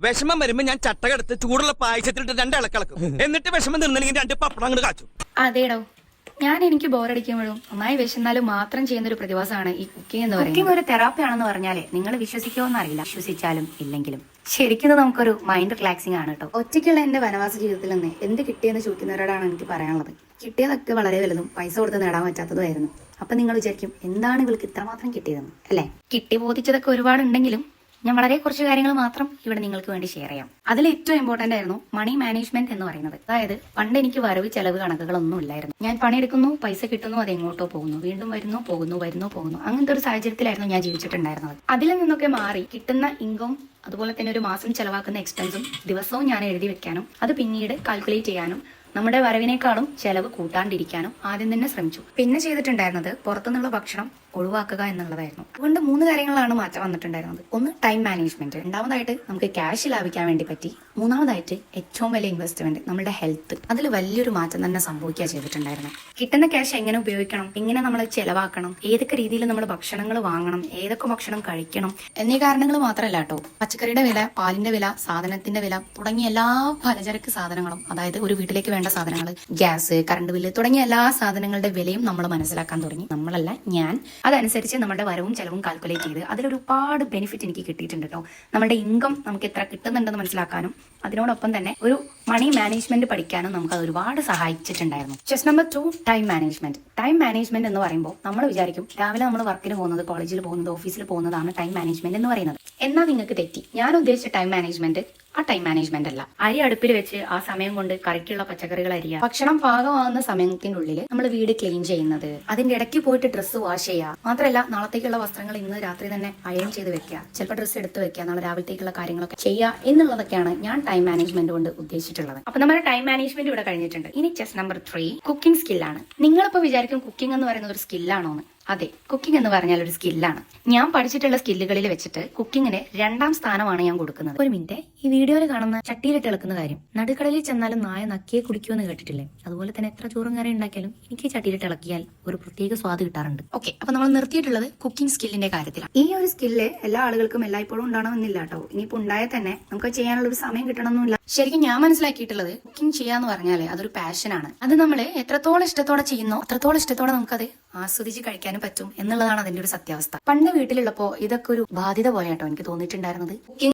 വിഷമം വരുമ്പോ ഞാൻ ചട്ടകെടുത്ത് ചൂടുള്ള പായസത്തിലിട്ട് രണ്ടിളക്കിളക്കും. എന്നിട്ട് വിഷമം നിന്നില്ലെങ്കിൽ രണ്ട് പപ്പടം അങ്ങോട്ട് കാച്ചു. അതേടോ, ഞാൻ എനിക്ക് ബോറടിക്കുമ്പോഴും നന്നായി വിശന്നാലും മാത്രം ചെയ്യുന്ന ഒരു പ്രതിഭാസമാണ് ഈ കുക്കിംഗ് എന്ന് പറയുന്നത്. കുക്കിംഗ് ഒരു തെറാപ്പി ആണെന്ന് പറഞ്ഞാലേ നിങ്ങൾ വിശ്വസിക്കുമോ അറിയില്ല. വിശ്വസിച്ചാലും ഇല്ലെങ്കിലും ശരിക്കും നമുക്കൊരു മൈൻഡ് റിലാക്സിംഗ് ആണ് കേട്ടോ. ഒറ്റയ്ക്കുള്ള എന്റെ വനവാസ ജീവിതത്തിൽ നിന്ന് എന്ത് കിട്ടിയെന്ന് ചോദിക്കുന്നവരോടാണ് എനിക്ക് പറയാനുള്ളത്. കിട്ടിയതൊക്കെ വളരെ വലുതും പൈസ കൊടുത്ത് നേടാൻ പറ്റാത്തതുമായിരുന്നു. അപ്പൊ നിങ്ങൾ വിചാരിക്കും, എന്താണ് ഇവൾക്ക് ഇത്രമാത്രം കിട്ടിയതെന്ന് അല്ലെ? കിട്ടി ബോധിച്ചതൊക്കെ ഒരുപാടുണ്ടെങ്കിലും ഞാൻ വളരെ കുറച്ച് കാര്യങ്ങൾ മാത്രം ഇവിടെ നിങ്ങൾക്ക് വേണ്ടി ഷെയർ ചെയ്യാം. അതിൽ ഏറ്റവും ഇമ്പോർട്ടന്റ് ആയിരുന്നു മണി മാനേജ്മെന്റ് എന്ന് പറയുന്നത്. അതായത് പണ്ട് എനിക്ക് വരവ് ചെലവ് കണക്കുകളൊന്നും ഇല്ലായിരുന്നു. ഞാൻ പണിയെടുക്കുന്നു, പൈസ കിട്ടുന്നു, അത് എങ്ങോട്ടോ പോകുന്നു, വീണ്ടും വരുന്നു പോകുന്നു. അങ്ങനത്തെ ഒരു സാഹചര്യത്തിലായിരുന്നു ഞാൻ ജീവിച്ചിട്ടുണ്ടായിരുന്നത്. അതിൽ നിന്നൊക്കെ മാറി കിട്ടുന്ന ഇൻകം, അതുപോലെ തന്നെ ഒരു മാസം ചെലവാക്കുന്ന എക്സ്പെൻസും ദിവസവും ഞാൻ എഴുതി വെക്കാനും അത് പിന്നീട് കാൽക്കുലേറ്റ് ചെയ്യാനും നമ്മുടെ വരവിനേക്കാളും ചെലവ് കൂട്ടാണ്ടിരിക്കാനും ആദ്യം തന്നെ ശ്രമിച്ചു. പിന്നെ ചെയ്തിട്ടുണ്ടായിരുന്നത് പുറത്തുനിന്നുള്ള ഭക്ഷണം ഒഴിവാക്കുക എന്നുള്ളതായിരുന്നു. അതുകൊണ്ട് 3 കാര്യങ്ങളാണ് മാറ്റം വന്നിട്ടുണ്ടായിരുന്നത്. ഒന്ന്, ടൈം മാനേജ്മെന്റ്. രണ്ടാമതായിട്ട് നമുക്ക് ക്യാഷ് ലാഭിക്കാൻ വേണ്ടി പറ്റി. മൂന്നാമതായിട്ട് ഏറ്റവും വലിയ ഇൻവെസ്റ്റ്മെന്റ് നമ്മുടെ ഹെൽത്ത്. അതിൽ വലിയൊരു മാറ്റം തന്നെ സംഭവിക്കുക ചെയ്തിട്ടുണ്ടായിരുന്നു. കിട്ടുന്ന ക്യാഷ് എങ്ങനെ ഉപയോഗിക്കണം, എങ്ങനെ നമ്മൾ ചെലവാക്കണം, ഏതൊക്കെ രീതിയിൽ നമ്മൾ ഭക്ഷണങ്ങൾ വാങ്ങണം, ഏതൊക്കെ ഭക്ഷണം കഴിക്കണം എന്നീ കാരണങ്ങൾ മാത്രമല്ല കേട്ടോ. പച്ചക്കറിയുടെ വില, പാലിന്റെ വില, സാധനത്തിന്റെ വില തുടങ്ങിയ എല്ലാ പലചരക്ക് സാധനങ്ങളും, അതായത് ഒരു വീട്ടിലേക്ക് വേണ്ട സാധനങ്ങൾ, ഗ്യാസ്, കറണ്ട് ബില്ല് തുടങ്ങിയ എല്ലാ സാധനങ്ങളുടെ വിലയും നമ്മൾ മനസ്സിലാക്കാൻ തുടങ്ങി. നമ്മളല്ല, ഞാൻ. അതനുസരിച്ച് നമ്മുടെ വരവും ചെലവും കാൽക്കുലേറ്റ് ചെയ്ത് അതിലൊരുപാട് ബെനിഫിറ്റ് എനിക്ക് കിട്ടിയിട്ടുണ്ട് കേട്ടോ. നമ്മുടെ ഇൻകം നമുക്ക് എത്ര കിട്ടുന്നുണ്ടെന്ന് മനസ്സിലാക്കാനും അതിനോടൊപ്പം തന്നെ ഒരു മണി മാനേജ്മെന്റ് പഠിക്കാനും നമുക്ക് അത് ഒരുപാട് സഹായിച്ചിട്ടുണ്ടായിരുന്നു. Chess number 2, time management. Time management എന്ന് പറയുമ്പോൾ നമ്മൾ വിചാരിക്കും രാവിലെ നമ്മൾ വർക്കിന് പോകുന്നത്, കോളേജിൽ പോകുന്നത്, ഓഫീസിൽ പോകുന്നതാണ് ടൈം മാനേജ്മെന്റ് എന്ന് പറയുന്നത്. എന്നാൽ നിങ്ങൾക്ക് തെറ്റി. ഞാൻ ഉദ്ദേശിച്ച ടൈം മാനേജ്മെന്റ് ആ ടൈം മാനേജ്മെന്റ് അല്ല. അരി അടുപ്പിൽ വെച്ച് ആ സമയം കൊണ്ട് കറിക്കുള്ള പച്ചക്കറികൾ അരിയുക, ഭക്ഷണം പാകമാകുന്ന സമയത്തിനുള്ളിൽ നമ്മൾ വീട് ക്ലീൻ ചെയ്യുന്നത്, അതിന്റെ ഇടയ്ക്ക് പോയിട്ട് ഡ്രസ്സ് വാഷ് ചെയ്യുക, മാത്രമല്ല നാളത്തേക്കുള്ള വസ്ത്രങ്ങൾ ഇന്ന് രാത്രി തന്നെ അയൺ ചെയ്ത് വെക്കുക, ചിലപ്പോൾ ഡ്രസ്സ് എടുത്ത് വെക്കുക, നാളെ രാവിലത്തേക്കുള്ള കാര്യങ്ങളൊക്കെ ചെയ്യുക എന്നുള്ളതൊക്കെയാണ് ഞാൻ ടൈം മാനേജ്മെന്റ് കൊണ്ട് ഉദ്ദേശിച്ചിട്ടുള്ളത്. അപ്പൊ നമ്മുടെ ടൈം മാനേജ്മെന്റ് ഇവിടെ കഴിഞ്ഞിട്ടുണ്ട്. ഇനി ചെസ് നമ്പർ 3, കുക്കിംഗ് സ്കില്ലാണ്. നിങ്ങളിപ്പോ വിചാരിക്കും കുക്കിംഗ് എന്ന് പറയുന്നത് ഒരു സ്കില്ലാണോന്ന്. അതെ, കുക്കിംഗ് എന്ന് പറഞ്ഞാൽ ഒരു സ്കില്ലാണ്. ഞാൻ പഠിച്ചിട്ടുള്ള സ്കില്ലുകളിൽ വെച്ചിട്ട് കുക്കിങ്ങിന് 2ാം സ്ഥാനമാണ് ഞാൻ കൊടുക്കുന്നത്. ഒരു മിനിറ്റ്, ഈ വീഡിയോയിൽ കാണുന്ന ചട്ടിയിലിട്ട് ഇളക്കുന്ന കാര്യം, നടുക്കടലിൽ ചെന്നാലും നായ നക്കിയെ കുടിക്കുമെന്ന് കേട്ടിട്ടില്ലേ? അതുപോലെ തന്നെ എത്ര ചോറും കറി ഉണ്ടാക്കിയാലും എനിക്ക് ചട്ടിയിലിട്ട് ഇളക്കിയാൽ ഒരു പ്രത്യേക സ്വാദ് കിട്ടാറുണ്ട്. ഓക്കെ, അപ്പൊ നമ്മൾ നിർത്തിയിട്ടുള്ളത് കുക്കിംഗ് സ്കില്ലിന്റെ കാര്യത്തിലാണ്. ഈ ഒരു സ്കില്ല് എല്ലാ ആളുകൾക്കും എല്ലായ്പ്പോഴും ഉണ്ടാവണമെന്നില്ല കേട്ടോ. ഇനിയിപ്പോ ഉണ്ടായാൽ തന്നെ നമുക്ക് ചെയ്യാനുള്ള ഒരു സമയം കിട്ടണമെന്നില്ല. ശരിക്കും ഞാൻ മനസ്സിലാക്കിയിട്ടുള്ളത് കുക്കിംഗ് ചെയ്യാന്ന് പറഞ്ഞാല് അതൊരു പാഷനാണ്. അത് നമ്മൾ എത്രത്തോളം ഇഷ്ടത്തോടെ ചെയ്യുന്നോ അത്രത്തോളം ഇഷ്ടത്തോടെ നമുക്കത് ആസ്വദിച്ച് കഴിക്കാനും പറ്റും എന്നുള്ളതാണ് അതിന്റെ ഒരു സത്യാവസ്ഥ. പണ്ട് വീട്ടിലുള്ളപ്പോ ഇതൊക്കെ ഒരു ബാധ്യത പോലെ കേട്ടോ എനിക്ക് തോന്നിയിട്ടുണ്ടായിരുന്നത്.